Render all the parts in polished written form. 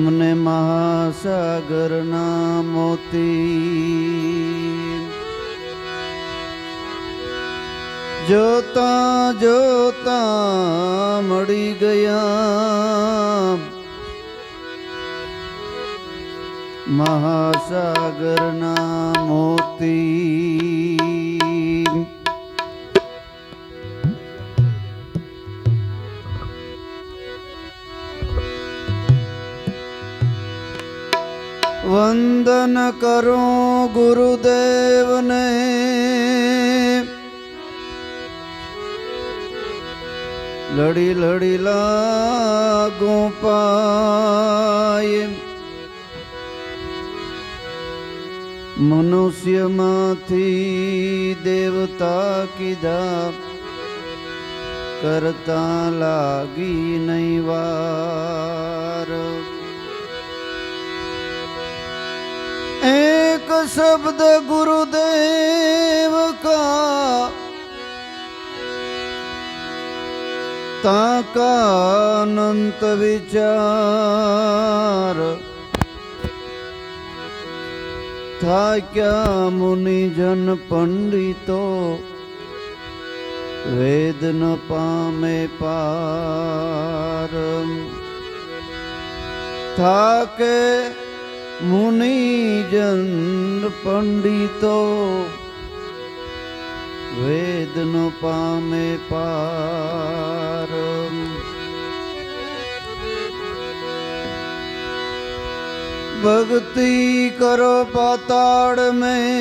તમને મહાસાગરના મોતી જોતા જોતા મળી ગયા મહાસાગરના મોતી વંદન કરો ગુરુદેવને લડી લડી લાગો પાય મનુષ્યમાંથી દેવતા કીધા કરતા લાગી નહીં વાર एक शब्द गुरुदेव का ताका अनंत विचार था क्या मुनिजन पंडितो वेद न पामे पार था के मुनिजन पंडितो वेद न पामे पार भक्ति करो पाताड़ में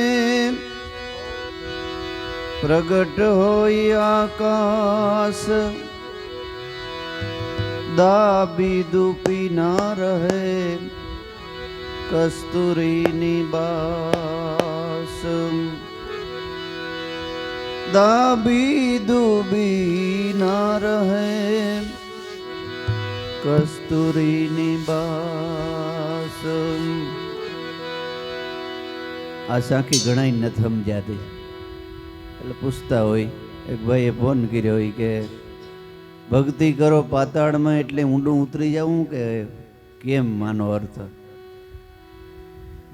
प्रगट होई आकाश दाबी दुपी ना रहे कस्तूरी निबास दाबी दुबी ना रहे कस्तूरी निबास આ સાખી ઘણા નથી સમજાતી એટલે પૂછતા હોય એક ભાઈએ ફોન કર્યો હોય કે ભક્તિ કરો પાતાળમાં એટલે ઊંડું ઉતરી જવું કે કેમ માનો અર્થ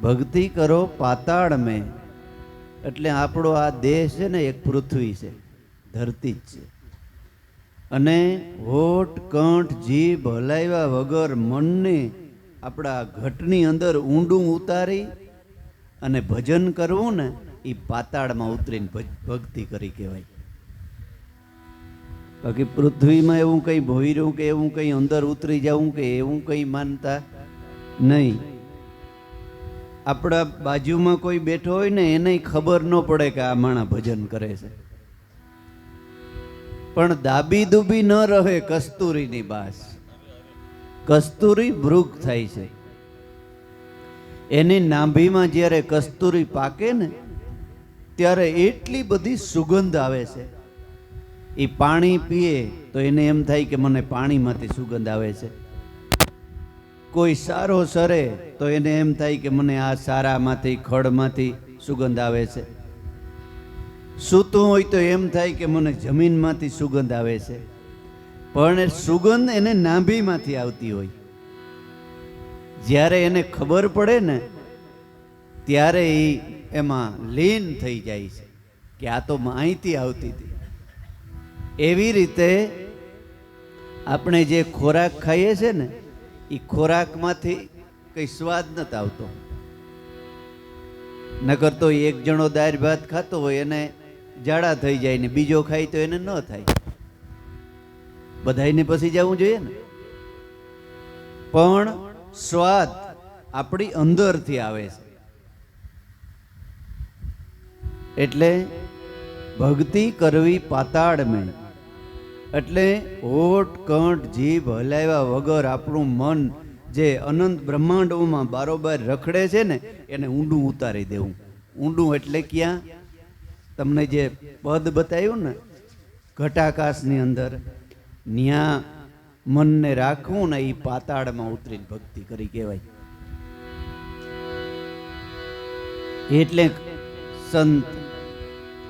ભક્તિ કરો પાતાળ મેં એટલે આપણો આ દેહ છે ને એક પૃથ્વી છે, ધરતી જ છે અને હોઠ કંઠ જીભ હલાવ્યા વગર મનને આપણા ઘટની અંદર ઊંડું ઉતારી અને ભજન કરવું ને એ પાતાળમાં ઉતરીને ભક્તિ કરી કહેવાય. બાકી પૃથ્વીમાં એવું કંઈ ભોયરું કે એવું કંઈ અંદર ઉતરી જવું કે એવું કંઈ માનતા નહીં. આપણા બાજુમાં કોઈ બેઠો હોય ને એને ખબર ન પડે કે આ માણસ ભજન કરે છે, પણ દાબી દુબી ન રહે કસ્તુરીની બાસ. કસ્તુરી વૃક્ષ થાય છે, એની નાભીમાં જ્યારે કસ્તુરી પાકે ને ત્યારે એટલી બધી સુગંધ આવે છે. એ પાણી પીએ તો એને એમ થાય કે મને પાણીમાંથી સુગંધ આવે છે. કોઈ સારો સરે તો એને એમ થાય કે મને આ સારામાંથી ખડમાંથી સુગંધ આવે છે. સૂતું હોય તો એમ થાય કે મને જમીનમાંથી સુગંધ આવે છે. પણ સુગંધ એને નાભીમાંથી આવતી હોય. જ્યારે એને ખબર પડે ને ત્યારે એ એમાં લીન થઈ જાય છે કે આ તો અહીંથી આવતી હતી. એવી રીતે આપણે જે ખોરાક ખાઈએ છીએ ને એ ખોરાકમાંથી કંઈ સ્વાદ નથી આવતો. નકર તો એક જણો દાળ ભાત ખાતો હોય એને જાડા થઈ જાય ને બીજો ખાય તો એને ન થાય. બધાને પછી જવું જોઈએ ને. પણ સ્વાદ આપણી અંદરથી આવે છે. એટલે ભક્તિ કરવી પાતાળ મેં એટલે હોઠ કંઠ જીભ હલાવ્યા વગર આપણું મન જે અનંત બ્રહ્માંડોમાં બારોબાર રખડે છે ને એને ઊંડું ઉતારી દેવું. ઊંડું એટલે ક્યાં? તમને જે પદ બતાવ્યું ને ઘટાકાશની અંદર ન્યા મનને રાખવું ને એ પાતાળમાં ઉતરીને ભક્તિ કરી કહેવાય. એટલે સંત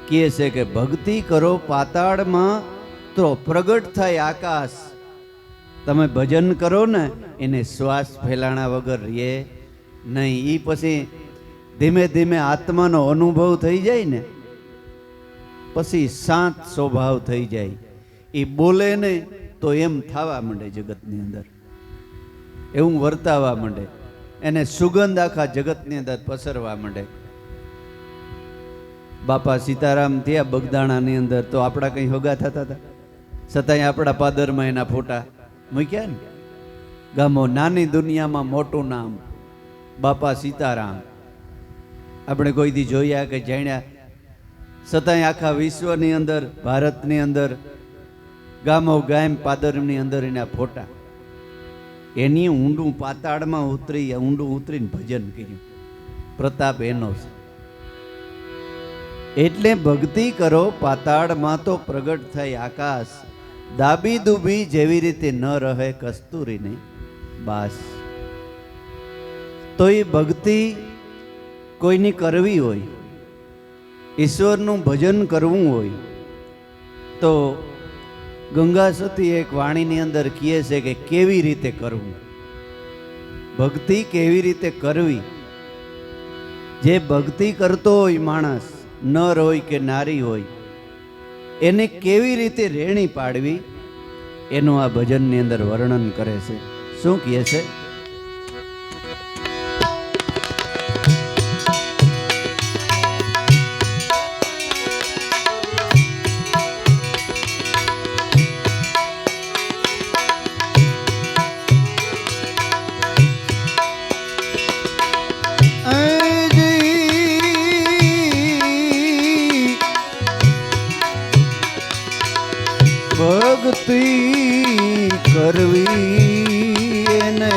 કહે છે કે ભક્તિ કરો પાતાળમાં તો પ્રગટ થાય આકાશ તમે ભજન કરો ને એને શ્વાસ ફેલાણા વગર રહે નહીં. એ પછી ધીમે ધીમે આત્માનો અનુભવ થઈ જાય ને પછી શાંત સ્વભાવ થઈ જાય. એ બોલે ને તો એમ થવા માંડે જગતની અંદર, એવું વર્તાવા માંડે, એને સુગંધ આખા જગતની અંદર પસરવા માંડે. બાપા સીતારામ થયા બગદાણાની અંદર તો આપણા કંઈ હોગા થતા હતા, છતાંય આપણા પાદરમાં એના ફોટા મૂક્યા ને. ગામો નાની દુનિયામાં મોટું નામ બાપા સીતારામ. આપણે કોઈ દી જોયા કે જાણ્યા, છતાંય આખા વિશ્વની અંદર, ભારતની અંદર ગામો ગામ પાદરની અંદર એના ફોટા. એની ઊંડું પાતાળમાં ઊંડું ઉતરીને ભજન કર્યું. પ્રતાપ એનો છે. એટલે ભક્તિ કરો પાતાળમાં તો પ્રગટ થાય આકાશ. દાબી દુબી જેવી રીતે ન રહે કસ્તુરીને બાસ. તો એ ભક્તિ કોઈની કરવી હોય, ઈશ્વરનું ભજન કરવું હોય તો ગંગા સતી એક વાણીની અંદર કહે છે કે કેવી રીતે કરવું, ભક્તિ કેવી રીતે કરવી. જે ભક્તિ કરતો હોય માણસ, નર હોય કે નારી હોય, એને કેવી રીતે રેણી પાડવી એનું આ ભજનની અંદર વર્ણન કરે છે. શું કહે છે? ભક્તિ કરવી એને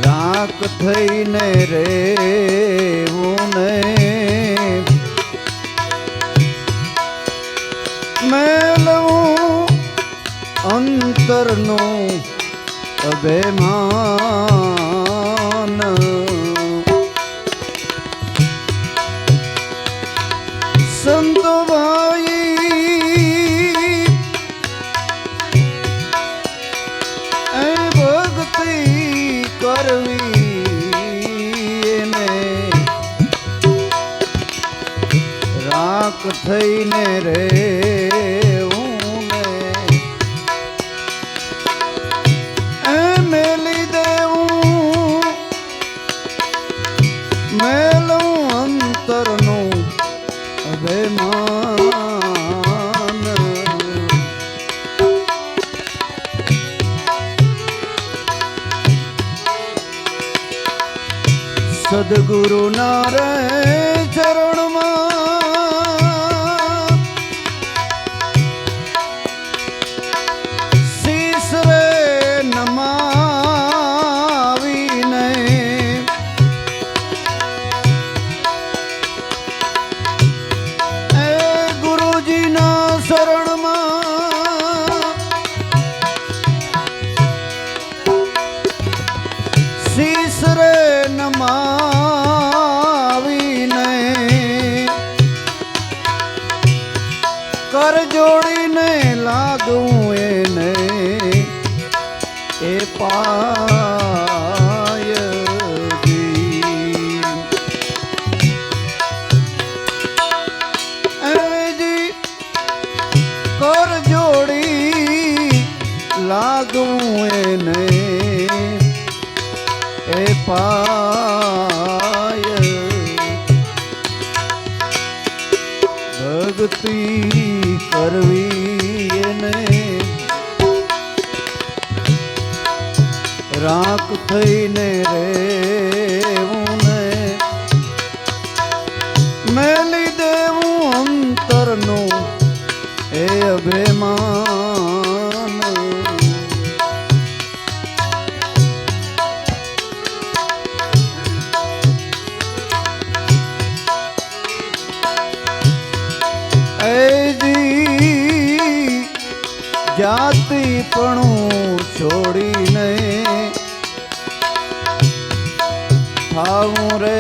રાખ થઈને રેવું ને મેલવું અંતરનું અભિમાન. સંતો થઈને રેવું ને એ મેલી દેવું મેલું અંતરનું અભિમાન. સદગુરુ ના રે ચરણમાં કર જોડીને લાગું એને એ પાય કર જોડી લાગું એને એ પાય. ભક્તિ કરવી એને રાખ થઈને રેવું ને મેલી દેવું અંતરનું એ અભિમાન. જાતિપણું છોડીને થાવું રે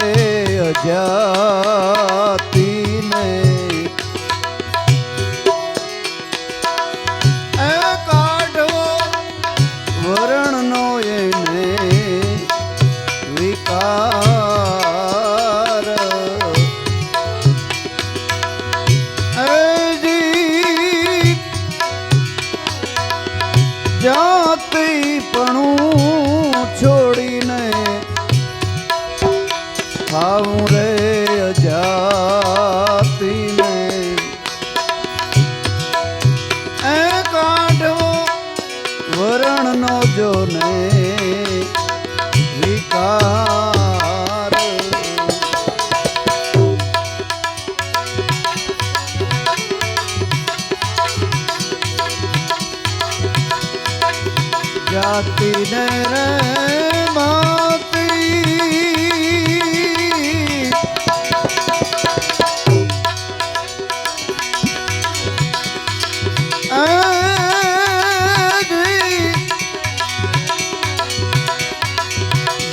અજાતિને એ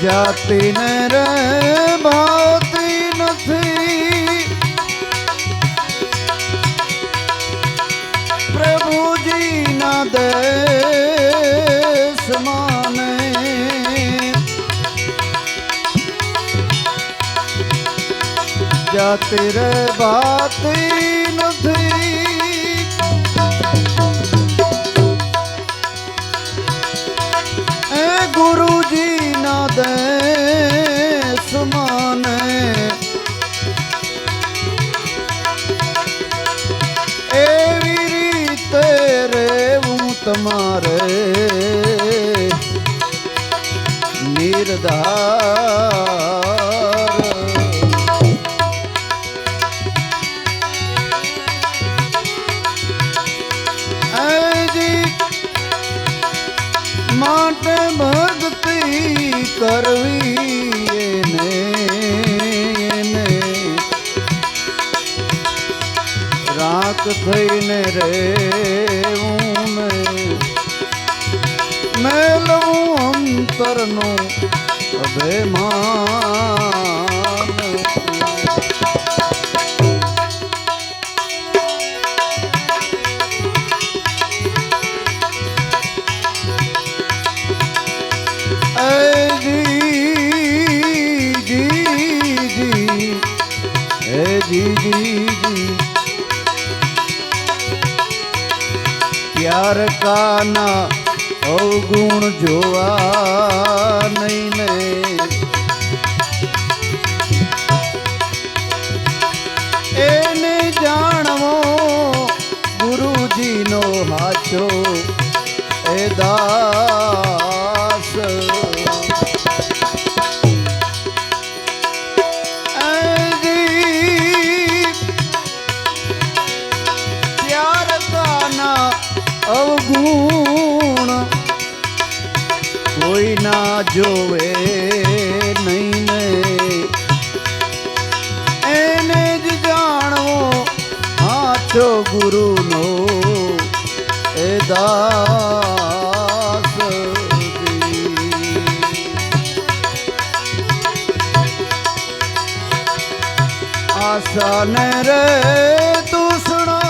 જાતિને રે ભાવતી નથી પ્રભુજીના દેશ માને જાતિ રે ભાવતી નથી એ ગુરુજીના દેશ માને એવી રીતે રેવું તમારે નિર્ધાર માટે ભક્તિ કરવી એને રાખ થઈને રેવું ને મેલવું અંતરનું અભિમાન प्यार का ना अवगुण जोवा नहीं ने एने जाणवो गुरुजी नो हाचो ए दास અવગુણ કોઈ ના જોવે નહીં ને એને જ જાણવો હાચો ગુરુનો એ દાસ આસાને રે દૂષણો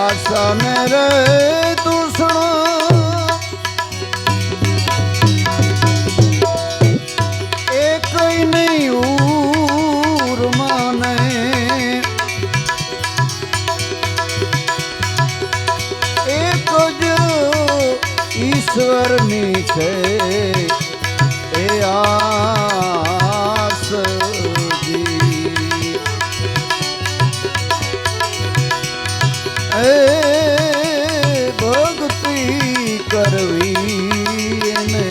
આસાને રે દૂષણો એ કઈ નહીં ઉર માને એક જ ઈશ્વરની છે એ આસ ભક્તિ કરવી એને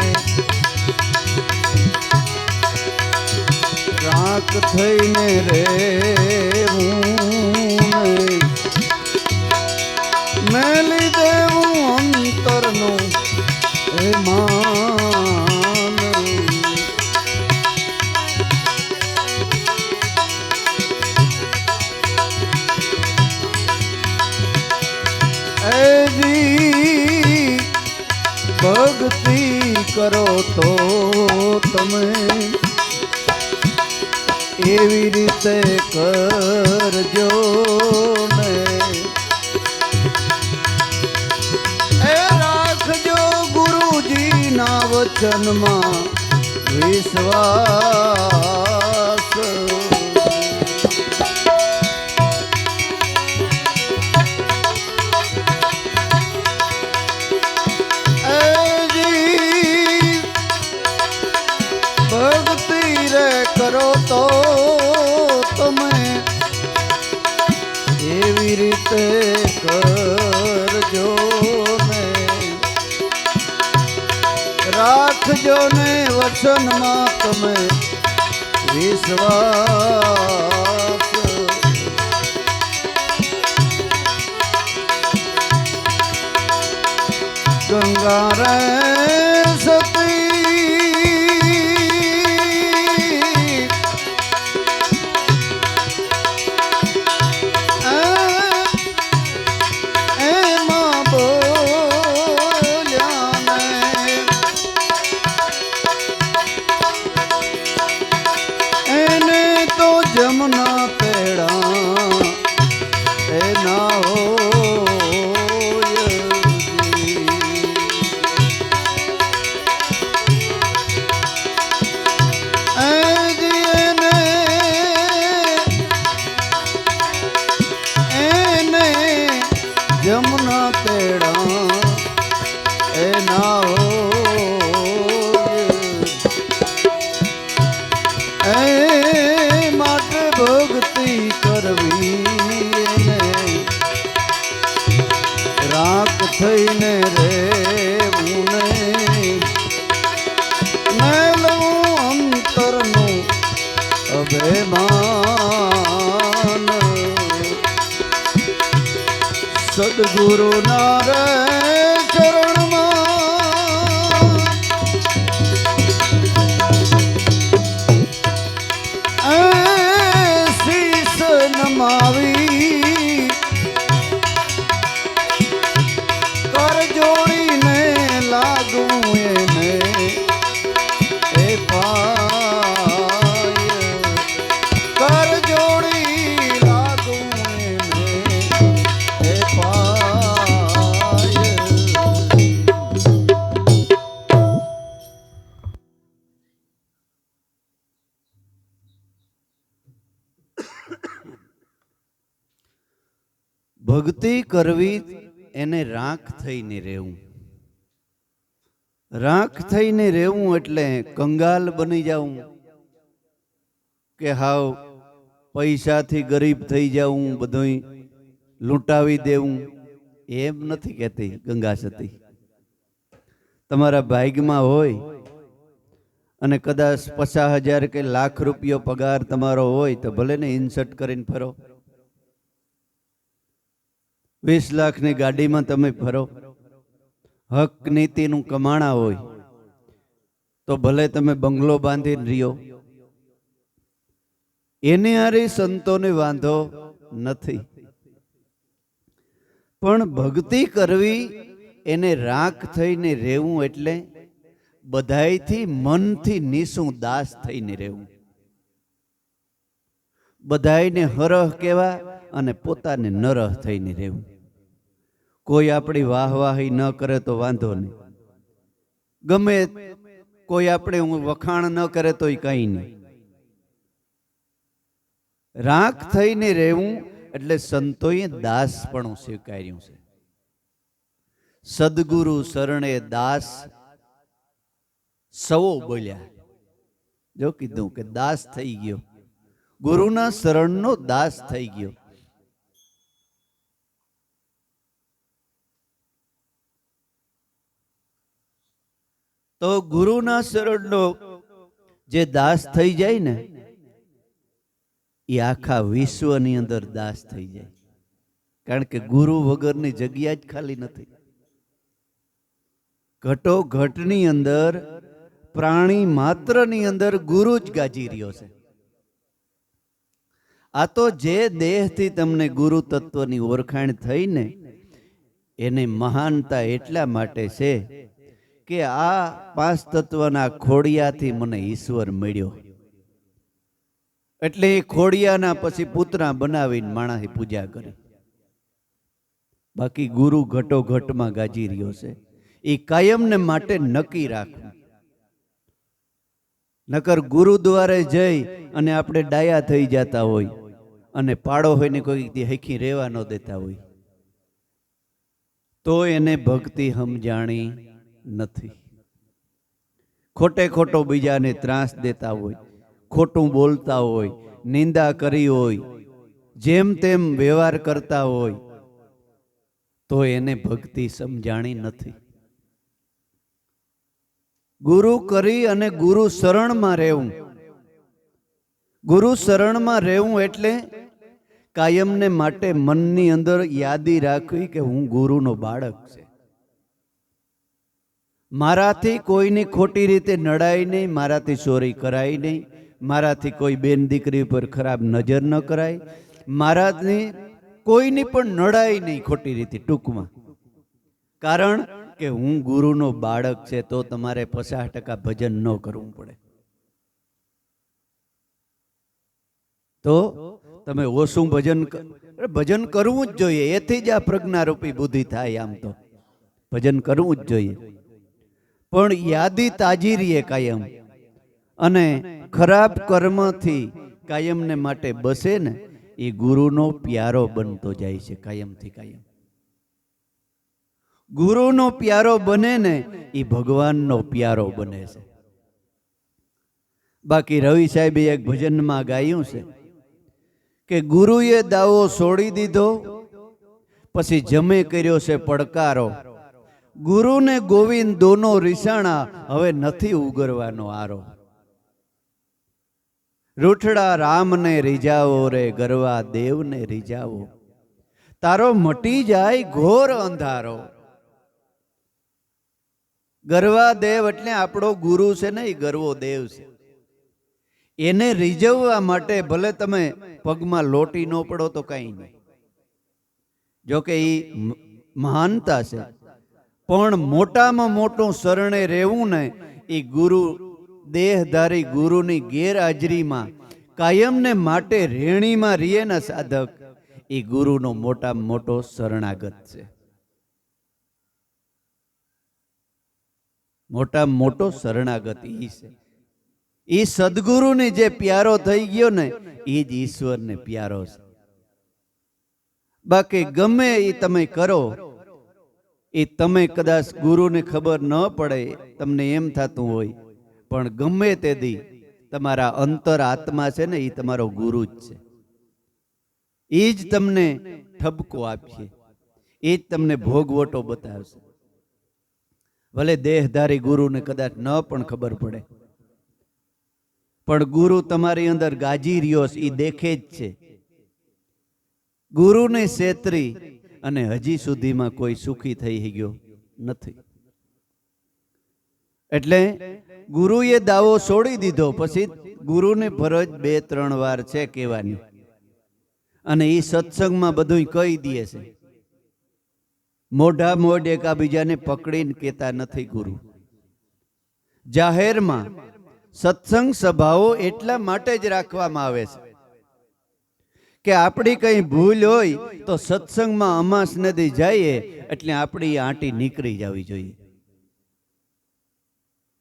રાખ થઈને રેવું મેલી દેવું અંતરનું એ માન ભક્તિ કરો તો તમે એવી રીતે કરજો ને એ રાખજો ગુરુજીના વચનમાં વિશ્વાસ કરો તો તમે એવી રીતે કરજો ને રાખજો ને વચનમાં તમે વિશ્વાસ ગંગા રે સતી એમાં બોલ્યા ને એને તો જમના તેડા એના જમના તેડા એના એ માટે ભક્તિ કરવી રાખ થઈને રેવું ને લઉં અંતરનું અભિમાન સદગુરુ ના રે ચરણમાં શીશ નમાવી કર જોડીને લાગું એને એ પાય કર જોડી લાગું એને એ પાય ભક્તિ કરવી એને રાખ થઈને રહેવું. રાખ થઈને રહેવું એટલે કંગાલ બની જાવું કે હાવ પૈસાથી ગરીબ થઈ જાવું, બધું લૂંટાવી દેવું, એમ નથી કહેતી ગંગા સતી. તમારા ભાગ્યમાં હોય અને કદાચ 50,000 કે લાખ રૂપિયો પગાર તમારો હોય તો ભલે ને ઇન્સર્ટ કરીને ફરો. 20 લાખની ગાડીમાં તમે ફરો, હક નીતિનું કમાણા હોય તો ભલે તમે બંગલો બાંધીને રહ્યો, એને હારે સંતોને વાંધો નથી. પણ ભક્તિ કરવી એને રાખ થઈને રહેવું એટલે બધાયથી મનથી નિસું દાસ થઈને રહેવું. બધાયને હરહ કહેવા અને પોતાને નરહ થઈને રહેવું. કોઈ આપણી વાહવાહી ન કરે તો વાંધો નહીં, ગમે કોઈ આપણે વખાણ ન કરે તોય કંઈ નહીં. રાખ થઈને રહેવું એટલે સંતોએ દાસપણું સ્વીકાર્યું છે. સદગુરુ શરણે દાસ સૌ બોલ્યા. જો કીધું કે દાસ થઈ ગયો, ગુરુના શરણનો દાસ થઈ ગયો. તો ગુરુના શરણનો જે દાસ થઈ જાય ને એ આખા વિશ્વની અંદર દાસ થઈ જાય. કારણ કે ગુરુ વગરની જગ્યા જ ખાલી નથી. ઘટો ઘટની અંદર, પ્રાણી માત્રની અંદર ગુરુ જ ગાજી રહ્યો છે. આ તો જે દેહથી તમને ગુરુ તત્વની ઓળખાણ થઈ ને એને મહાનતા એટલા માટે છે કે આ 5 તત્વના ખોડિયાથી મને ઈશ્વર મળ્યો. એટલે એ ખોડિયાના પછી પુતરા બનાવીને માણસની પૂજા કરી. બાકી ગુરુ ઘટો ઘટમાં ગાજી રહ્યો છે. એ કાયમને માટે નક્કી રાખવું. નકર ગુરુદ્વારે જઈ અને આપણે ડાયા થઈ જતા હોય અને પાડો હોય ને કોઈ હખી રહેવા ન દેતા હોય તો એને ભક્તિ સમજાણી નથી. ખોટે ખોટો બીજાને ત્રાસ દેતા હોય, ખોટું બોલતા હોય, નિંદા કરી હોય, જેમ તેમ વ્યવહાર કરતા હોય તો એને ભક્તિ સમજાણી નથી. ગુરુ કરી અને ગુરુ શરણમાં રહેવું. ગુરુ શરણમાં રહેવું એટલે કાયમને માટે મનની અંદર યાદી રાખવી કે હું ગુરુનો બાળક છે. મારાથી કોઈની ખોટી રીતે નડાય નહીં, મારાથી ચોરી કરાય નહીં, મારાથી કોઈ બેન દીકરી પર ખરાબ નજર ન કરાય, મારાથી કોઈની પણ નડાય નહીં ખોટી રીતે, ટૂંકમાં. કારણ કે હું ગુરુનો બાળક છે, તો તમારે 50% ભજન ન કરવું પડે. તો તમે ઓછું ભજન કરવું જ જોઈએ. એથી જ આ પ્રજ્ઞારૂપી બુદ્ધિ થાય. આમ તો ભજન કરવું જ જોઈએ, પણ યાદી તાજી રહીએ કાયમ, અને ખરાબ કર્મથી કાયમને માટે બસે ને એ ગુરુનો પ્યારો બનતો જાય છે. કાયમથી કાયમ ગુરુનો પ્યારો બને ને એ ભગવાનનો પ્યારો બને છે. બાકી રવિ સાહેબે એક ભજનમાં ગાયું છે કે ગુરુએ દાવો છોડી દીધો, પછી જમે કર્યો છે પડકારો. ગુરુ ને ગોવિંદ દોનો રીસાણા, હવે નથી ઉગરવાનો આરો. રૂઠડા રામને રીઝાવો રે, ગરવા દેવને રીઝાવો, તારો મટી જાય ઘોર અંધારો. ગરવા દેવ એટલે આપણો ગુરુ છે ને, એ ગરવો દેવ છે. એને રીઝવવા માટે ભલે તમે પગમાં લોટી ન પડો તો કઈ નહીં, જોકે એ મહાનતા છે, પણ મોટામાં મોટું શરણે રહેવું ને એ ગુરુ, દેહધારી ગુરુની ગેરહાજરીમાં કાયમને માટે રેણીમાં રીએ ના સાધક, એ ગુરુનો મોટામાં મોટો શરણાગત છે. મોટામાં મોટો શરણાગત ઈ છે. એ સદગુરુને જે પ્યારો થઈ ગયો ને એ જ ઈશ્વરને પ્યારો છે. બાકી ગમે એ તમે કરો, એ તમે કદાચ ગુરુને ખબર ન પડે, તમને એમ થતું હોય, પણ ગમે તે દી તમારા અંતર આત્મા છે ને એ તમારો ગુરુ જ છે. એ જ તમને ઠપકો આપશે, એ જ તમને ભોગવટો બતાવશે. ભલે દેહધારી ગુરુને કદાચ ન પણ ખબર પડે, પણ ગુરુ તમારી અંદર ગાજી રહ્યો છે એ દેખે જ છે. ગુરુને છેતરી અને હજી સુધીમાં કોઈ સુખી થઈ ગયો નથી. એટલે ગુરુએ દાવો છોડી દીધો, પછી ગુરુને ફરજ 2-3 વાર છે કહેવાની, અને એ સત્સંગમાં બધું કહી દે છે. મોઢા મોઢ એકાબીજાને પકડીને કહેતા નથી ગુરુ. જાહેરમાં સત્સંગ સભાઓ એટલા માટે જ રાખવામાં આવે છે કે આપણી કઈ ભૂલ હોય તો સત્સંગમાં અમાસ નદી જઈએ એટલે આપણી આંટી નીકળી જવી જોઈએ.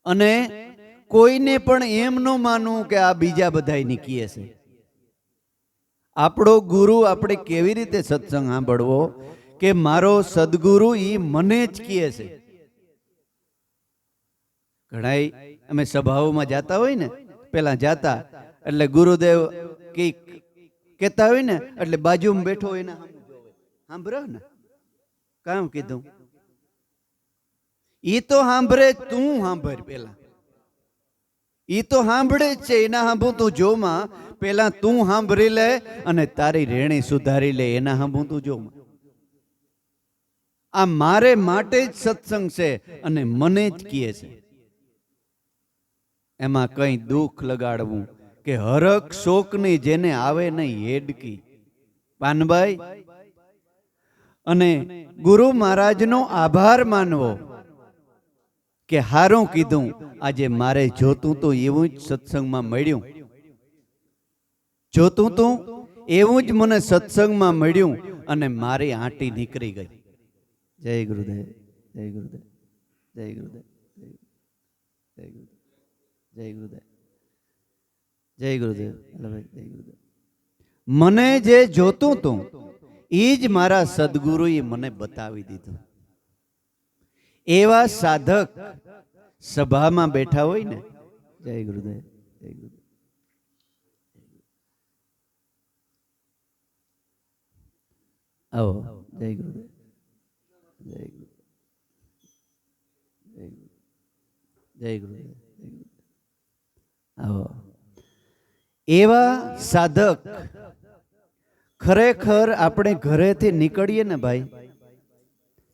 અને કોઈને પણ એમ ન માનવું કે આ બીજા બધા નીકળીએ છે. આપણો ગુરુ આપણે કેવી રીતે સત્સંગ સાંભળવો કે મારો સદગુરુ ઈ મને જ કહે છે. ઘણા અમે સભાઓમાં જાતા હોય ને, પેલા જાતા એટલે ગુરુદેવ કેતા હોય ને એટલે બાજુમાં બેઠો હોય ને સાંભળો ને, કામ કીધું ઈ તો સાંભળે, તું સાંભળ. પેલા ઈ તો સાંભળે જ છે, એના સાંભળું તું જોમાં, પેલા તું સાંભળી લે અને તારી રેણી સુધારી લે, એના સાંભળું તું જોમાં. આ મારે માટે જ સત્સંગ છે અને મને જ કહે છે. એમાં કઈ દુઃખ લગાડવું કે હરક શોકની જેને આવે નહીં હેડકી. પાનભાઈ, અને ગુરુ મહારાજનો આભાર માનવો કે હારું કીધું, આજે મારે જોતું તો એવું જ સત્સંગમાં મળ્યું, જોતું તું એવું જ મને સત્સંગમાં મળ્યું અને મારી આંટી નીકળી ગઈ. જય ગુરુદેવ, જય ગુરુદેવ, જય ગુરુદેવ, જય ગુરુદેવ, જય ગુરુદેવ, જય ગુરુદેવ, જય ગુરુદેવ. મને જે જોતું તું એ જ મારા સદગુરુએ મને બતાવી દીધું. એવા સાધક સભામાં બેઠા હોય ને, જય ગુરુદેવ, જય ગુરુદેવ, આવો, જય ગુરુદેવ, જય ગુરુદેવ, જય ગુરુદેવ, આવો. એવા સાધક ખરેખર આપણે ઘરેથી નીકળીએ ને ભાઈ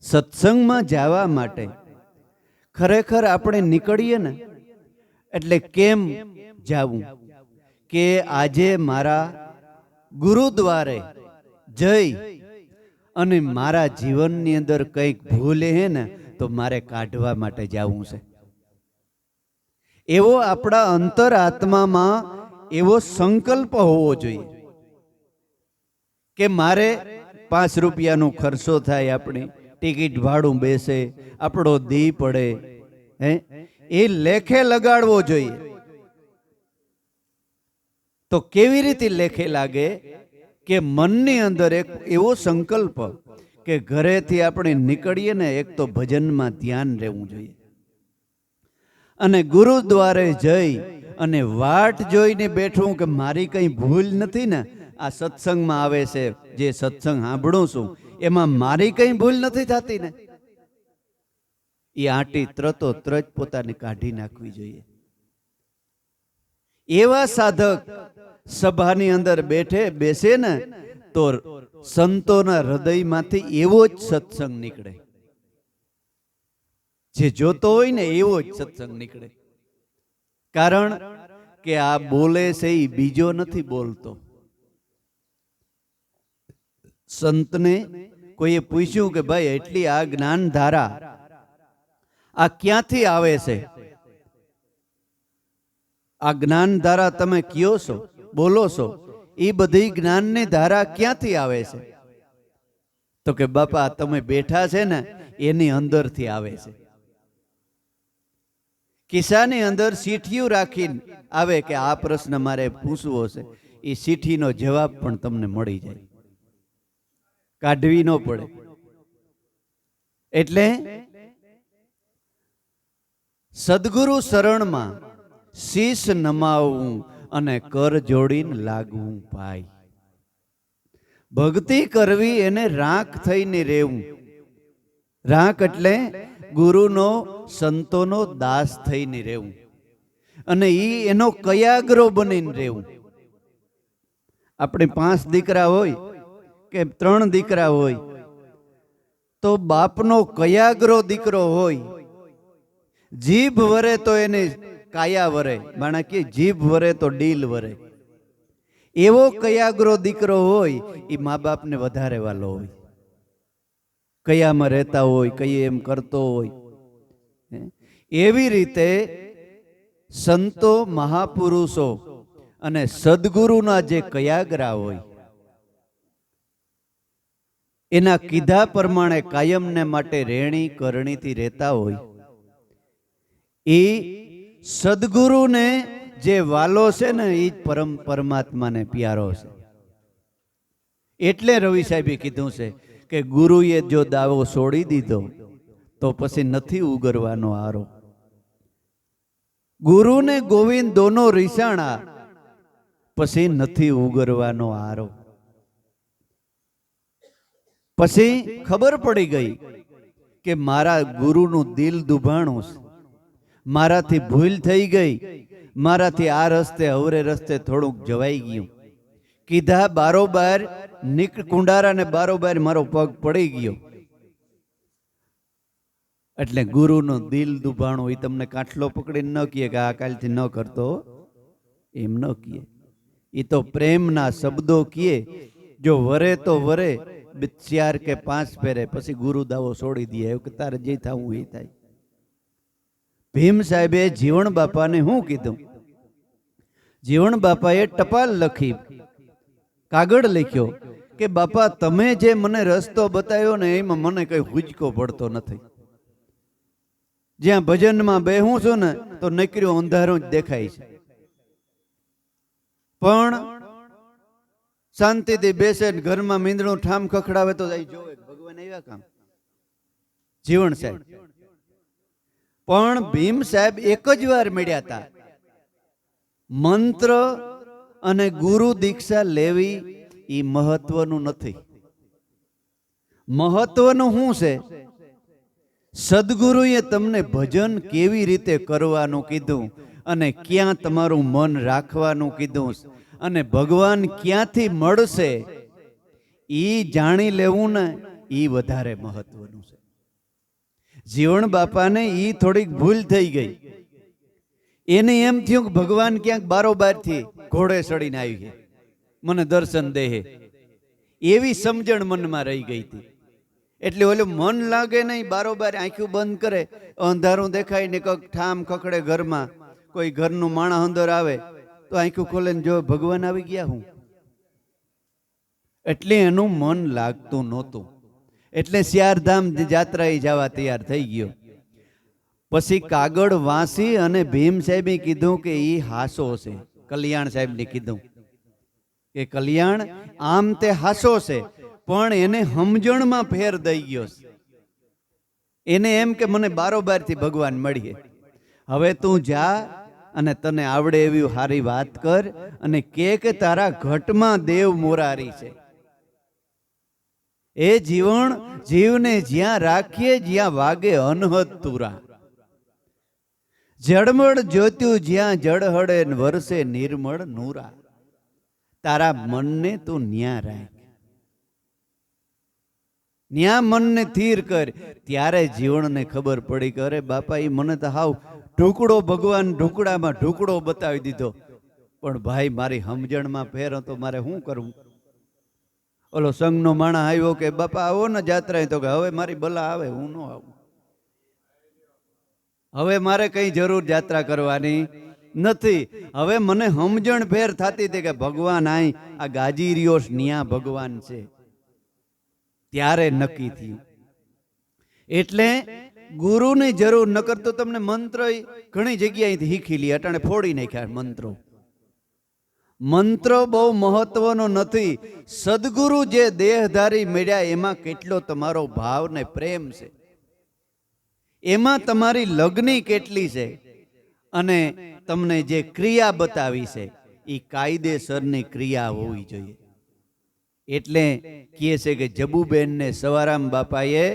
સત્સંગમાં જવા માટે, ખરેખર આપણે નીકળીએ ને એટલે કેમ જાવું કે આજે મારા ગુરુદ્વારે જઈ અને મારા જીવનની અંદર કંઈક ભૂલે હે ને તો મારે કાઢવા માટે જવું છે. એવો આપણા અંતર આત્મામાં એવો સંકલ્પ હોવો જોઈએ કે મારે 5 રૂપિયાનો ખર્ચો થાય, આપણી ટિકિટ ભાડું બેસે, આપણો દી પડે, હે એ લેખે લગાડવો જોઈએ. તો કેવી રીતે લેખે લાગે કે મનની અંદર એક એવો સંકલ્પ કે ઘરેથી આપણે નીકળીએ ને એક તો ભજનમાં ધ્યાન રહેવું જોઈએ અને ગુરુદ્વારે જઈ અને વાટ જોઈને બેઠું કે મારી કંઈ ભૂલ નથી ને, આ સત્સંગમાં આવે છે જે સત્સંગ સાંભળું છું એમાં મારી કંઈ ભૂલ નથી થતી ને, એ આંટી ત્રતો ત્રજ પોતાને કાઢી નાખવી જોઈએ. એવા સાધક સભાની અંદર બેસે ને તો સંતોના હૃદયમાંથી એવો જ સત્સંગ નીકળે, જે જોતો હોય ને એવો જ સત્સંગ નીકળે. કારણ કે આ બોલે છે એ બીજો નથી બોલતો. સંતને કોઈએ પૂછ્યું કે ભાઈ એટલી આ જ્ઞાન ધારા આ ક્યાંથી આવે છે? આ જ્ઞાન ધારા તમે કયો છો, બોલો છો, એ બધી જ્ઞાનની ધારા ક્યાંથી આવે છે? તો કે બાપા તમે બેઠા છે ને એની અંદરથી આવે છે. કિસ્સાની અંદર સીઠીયું રાખીને આવે કે આ પ્રશ્ન મારે પૂછવો છે, એ સીઠીનો જવાબ પણ તમને મળી જાય, કાઢવી ન પડે. એટલે સદગુરુ શરણમાં શીશ નમાવવું અને કર જોડીને લાગવું પાય. ભક્તિ કરવી એને રાખ થઈને રહેવું. રાખ એટલે ગુરુનો સંતોનો દાસ થઈને રહેવું અને એનો કયાગ્રો બનીને રહેવું. આપણે 5 દીકરા હોય કે 3 દીકરા હોય તો બાપનો કયાગ્રો દીકરો હોય, જીભ વરે તો એને કાયા વરે, માણા કે જીભ વરે તો ડીલ વરે. એવો કયાગ્રો દીકરો હોય એ મા બાપને વધારે વાલો હોય, કયામાં રહેતા હોય, કઈ એમ કરતો હોય. એવી રીતે સંતો મહાપુરુષો અને સદગુરુના જે કયાગ્રા હોય એના કીધા પ્રમાણે કાયમને માટે રેણી કરણીથી રહેતા હોય, એ સદગુરુને જે વાલો છે ને એ જ પરમાત્માને પ્યારો છે. એટલે રવિ સાહેબે કીધું છે કે ગુરુએ જો દાવો છોડી દીધો તો પછી નથી ઉગરવાનો આરો. ગુરુને ગોવિંદ દોનો રીસાણા પછી નથી ઉગરવાનો આરો. પછી ખબર પડી ગઈ કે મારા ગુરુનું દિલ દુભાણું છે, મારાથી ભૂલ થઈ ગઈ, મારાથી આ રસ્તે અવરે રસ્તે થોડુંક જવાઈ ગયું. કીધા બારોબાર કુંડારાને બારોબાર મારો પગ પડી ગયો. એટલે ગુરુનું દિલ દુભાણું એ તમને કાટલો પકડીને ન કહે કે આ કાલથી ન કરતો, એમ ન કહે. એ તો પ્રેમના શબ્દો કહે. જો વરે તો વરે 4 કે 5 ફેરે પછી ગુરુ દાવો છોડી દે કે તારે જે થવું એ થાય. ભીમ સાહેબે જીવણ બાપાને શું કીધું? જીવણ બાપાએ ટપાલ લખી, કાગળ લખ્યો કે બાપા તમે જે મને રસ્તો બતાવ્યો ને એમાં મને કઈ હુજકો પડતો નથી. જ્યાં ભજનમાં બેહું છું ને તો નકર્યું અંધારું જ દેખાય છે, પણ શાંતિથી બેસે ઘરમાં મીંદડું ઠામ ખખડાવે તો જોવે ભગવાન આવ્યા કામ. જીવણ સાહેબ પણ ભીમ સાહેબ એક જ વાર મળ્યા હતા. મંત્ર અને ગુરુ દીક્ષા લેવી એ મહત્વનું નથી. મહત્વનું શું છે? સદગુરુએ તમને ભજન કેવી રીતે કરવાનું કીધું અને ક્યાં તમારું મન રાખવાનું કીધું અને ભગવાન ક્યાંથી મળશે એ જાણી લેવું ને એ વધારે મહત્વનું છે. જીવણ બાપાને ઈ થોડીક ભૂલ થઈ ગઈ. એને એમ થયું કે ભગવાન ક્યાંક બારોબારથી ઘોડે ચડીને આવી છે, મને દર્શન દે. એવી સમજણ મનમાં રહી ગઈ હતી. એટલે ઓલું મન લાગે નહીં, બારોબાર આંખું બંધ કરે, અંધારું દેખાય ને કઈક ઠામ ખખડે ઘરમાં, કોઈ ઘરનું માણસ અંદર આવે તો આંખું ખોલે ને જો ભગવાન આવી ગયા હું. એટલે એનું મન લાગતું નહોતું. એટલે ચારધામ જાત્રાએ જવા તૈયાર થઈ ગયો. પછી કાગળ વાંસી અને ભીમ સાહેબે કીધું કે ઈ હાસો છે. કલ્યાણ સાહેબને કીધું કે કલ્યાણ આમ તે હાસો છે, પણ એને સમજણમાં ફેર દઈ ગયો છે. એને એમ કે મને બારોબારથી ભગવાન મળીએ. હવે તું જા અને તને આવડે એવી સારી વાત કર અને કે તારા ઘટમાં દેવ મોરારી છે. એ જીવન જીવને જ્યાં રાખીએ જ્યાં વાગે અનહદ તુરા. જળમળ જ્યોત્યુ જ્યાં જળહળે વરસે નિર્મળ નૂરા. તારા મનને તું ન્યા રાખ, ન્યા મનને થીર કર. ત્યારે જીવનને ખબર પડી કે અરે બાપા ઈ મને તો હાવ ઢુકડો, ભગવાન ઢુકડામાં ઢુકડો બતાવી દીધો, પણ ભાઈ મારી સમજણમાં ફેર હતો, મારે શું કરવું? ઓલો સંઘનો માણસ આવ્યો કે બાપા આવો ને જાત્રા, તો કે હવે મારી બલા આવે, હું ન આવું, હવે મારે કઈ જરૂર જાત્રા કરવાની નથી. હવે મને સમજણ ફેર થતી હતી કે ભગવાન આ ગાજી રહ્યો ન્યા ભગવાન છે. ત્યારે નક્કી થયું. એટલે ગુરુની જરૂર ન કરતો. તમને મંત્ર ઘણી જગ્યાએથી શીખી લી, અટાણે ફોડી નાખ્યા મંત્રો. મંત્ર બહુ મહત્વનો નથી. સદગુરુ જે દેહધારી મળ્યા એમાં કેટલો તમારો ભાવ ને પ્રેમ છે, એમાં તમારી લગ્ની કેટલી છે, અને તમને જે ક્રિયા બતાવી છે એ કાયદેસરની ક્રિયા હોવી જોઈએ. એટલે કહે છે કે જબુબેનને સવારામ બાપાએ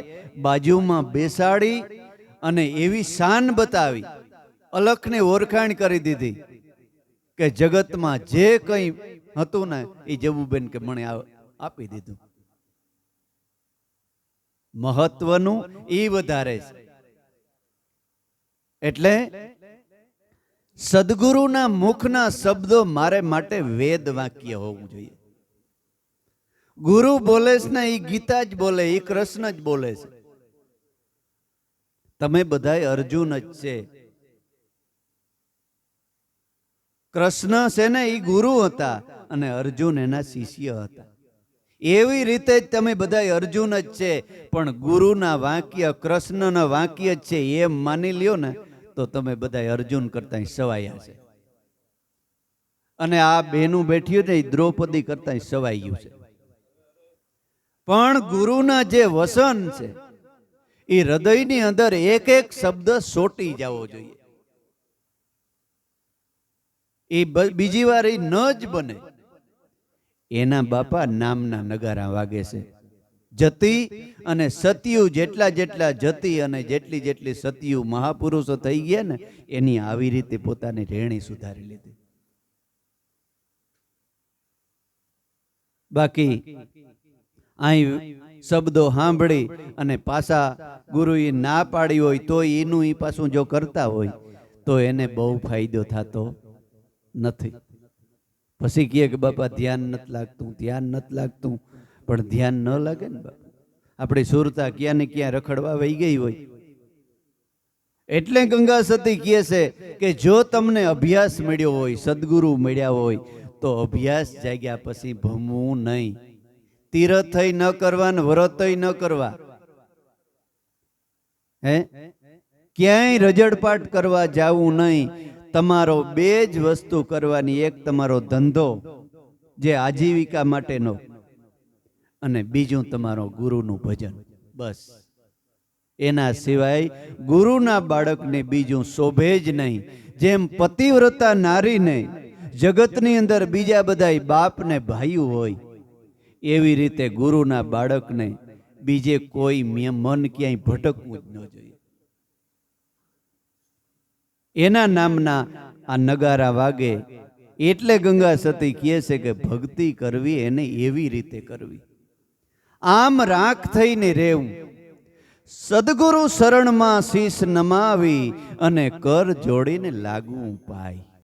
બાજુમાં બેસાડી અને એવી શાન બતાવી, અલખને ઓળખાણ કરી દીધી કે જગતમાં જે કંઈ હતું ને એ જબુબેન કે મને આપી દીધું. મહત્વનું એ વધારે છે. એટલે સદગુરુના મુખના શબ્દો મારે માટે વેદ વાક્ય હોવું જોઈએ. ગુરુ બોલે છે ને એ ગીતા જ બોલે, એ કૃષ્ણ જ બોલે છે. તમે બધાય અર્જુન જ છે. કૃષ્ણ છે ને એ ગુરુ હતા અને અર્જુન એના શિષ્ય હતા. એવી રીતે જ તમે બધા અર્જુન જ છે, પણ ગુરુના વાક્ય કૃષ્ણના વાક્ય જ છે એમ માની લ્યો ને તો તમે બધા અર્જુન કરતા સવાયા છે. અને આ બેનું બેઠ્યું ને દ્રૌપદી કરતા સવાઈ ગયું છે. પણ ગુરુના જે વસન છે એ હૃદયની અંદર એક એક શબ્દ સોટી જવો જોઈએ. એ બીજી વાર એ ન જ બને. એના બાપા નામના નગારા વાગે છે. જતી અને સતિયુ, જેટલા જેટલા જતી અને જેટલી જેટલી સતિયુ મહાપુરુષો થઈ ગયા ને, એની આવી રીતે પોતાની રહેણી સુધારી લીધી. બાકી અહીં શબ્દો સાંભળી અને પાછા ગુરુએ ના પાડી હોય તો એનું એ પાછું જો કરતા હોય તો એને બહુ ફાયદો થતો નથી. પછી કહે કે બાપા ધ્યાન નથી લાગતું, ધ્યાન નથી લાગતું. પણ ધ્યાન ન લાગે ને બાપા, આપણી સુરતા ક્યાં ને ક્યાં રખડવા વહી ગઈ હોય. એટલે ગંગા સતી કહે છે કે જો તમને અભ્યાસ મળ્યો હોય, સદગુરુ મળ્યા હોય, તો અભ્યાસ જાગ્યા પછી ભમવું નહીં. તીરથ ન કરવા ને વ્રત ન કરવા, હે ક્યાંય રજડપાટ કરવા જાવું નહીં. તમારો બે જ વસ્તુ કરવાની, એક તમારો ધંધો જે આજીવિકા માટેનો, અને બીજું તમારો ગુરુનું ભજન. બસ એના સિવાય ગુરુના બાળકને બીજું શોભે જ નહીં. જેમ પતિવ્રતા નારીને જગતની અંદર બીજા બધા બાપ ને ભાઈઓ હોય, એવી રીતે ગુરુના બાળકને બીજે કોઈ મન ક્યાંય ભટકવું જ ન જોઈએ. એના નામના આ નગારા વાગે. એટલે ગંગા સતી કહે છે કે ભક્તિ કરવી એને એવી રીતે કરવી, આમ રાખ થઈને રહેવું, સદગુરુ શરણમાં શીશ નમાવી અને કર જોડીને લાગવું પાય.